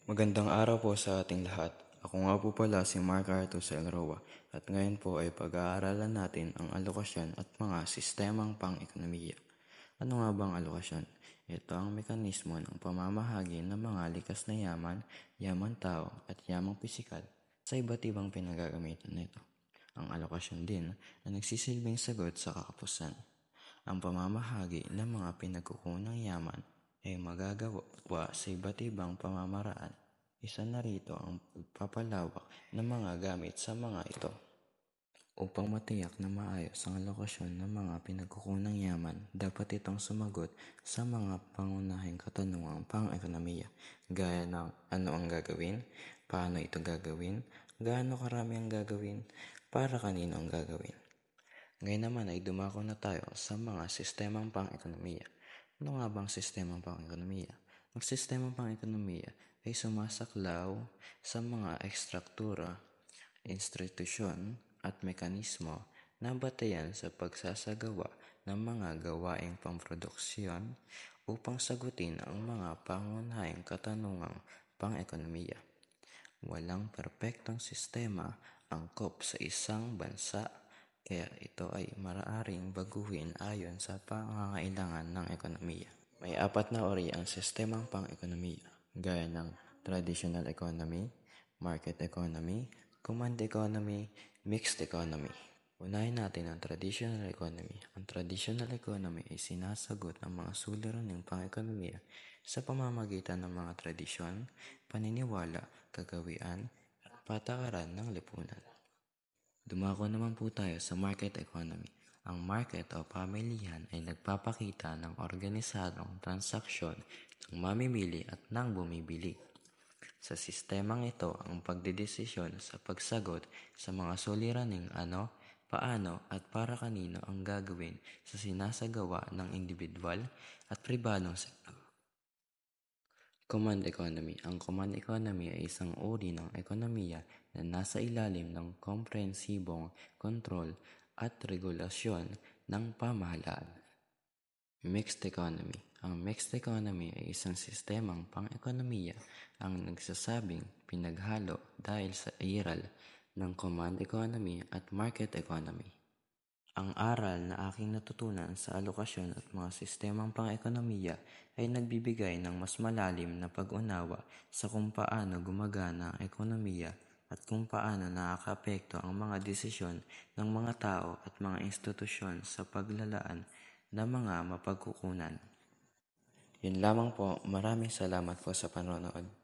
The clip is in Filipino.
Magandang araw po sa ating lahat. Ako nga po pala si Mark Artus Elroa at ngayon po ay pag-aaralan natin ang alokasyon at mga sistemang pang-ekonomiya. Ano nga bang alokasyon? Ito ang mekanismo ng pamamahagi ng mga likas na yaman, yaman tao at yamang pisikal sa iba't ibang pinagagamitan nito. Ang alokasyon din na nagsisilbing sagot sa kakapusan. Ang pamamahagi ng mga pinagkukunang yaman ay magagawa sa iba't ibang pamamaraan. Isa na rito ang pagpapalawak ng mga gamit sa mga ito. Upang matiyak na maayos ang alokasyon ng mga pinagkukunang yaman, dapat itong sumagot sa mga pangunahing katanungang pang-ekonomiya, gaya ng ano ang gagawin, paano ito gagawin, gaano karami ang gagawin, para kanino ang gagawin. Ngayon naman ay dumako na tayo sa mga sistemang pang-ekonomiya. Ano nga bang sistemang pang-ekonomiya? Ang sistemang pang-ekonomiya ay sumasaklaw sa mga ekstruktura, institusyon at mekanismo na batayan sa pagsasagawa ng mga gawaing pamproduksyon upang sagutin ang mga pangunahing katanungang pang-ekonomiya. Walang perpektong sistema angkop sa isang bansa, kaya ito ay maaaring baguhin ayon sa pangangailangan ng ekonomiya. May apat na uri ang sistemang pang-ekonomiya, gaya ng traditional economy, market economy, command economy, mixed economy. Unahin natin ang traditional economy. Ang traditional economy ay sinasagot ang mga suliraning pang-ekonomiya sa pamamagitan ng mga tradisyon, paniniwala, kagawian, at patakaran ng lipunan. Dumako naman po tayo sa market economy. Ang market o pamilihan ay nagpapakita ng organisadong transaksyon ng mamimili at ng bumibili. Sa sistemang ito, ang pagdedesisyon sa pagsagot sa mga suliraning ano, paano at para kanino ang gagawin sa sinasagawa ng individual at pribadong sektor. Command economy. Ang command economy ay isang uri ng ekonomiya na nasa ilalim ng komprehensibong kontrol at regulasyon ng pamahalaan. Mixed economy. Ang mixed economy ay isang sistemang pang-ekonomiya ang nagsasabing pinaghalo dahil sa iral ng command economy at market economy. Ang aral na aking natutunan sa alokasyon at mga sistemang pang-ekonomiya ay nagbibigay ng mas malalim na pag-unawa sa kung paano gumagana ang ekonomiya at kung paano nakakaapekto ang mga desisyon ng mga tao at mga institusyon sa paglalaan ng mga mapagkukunan. Yun lamang po, maraming salamat po sa panonood.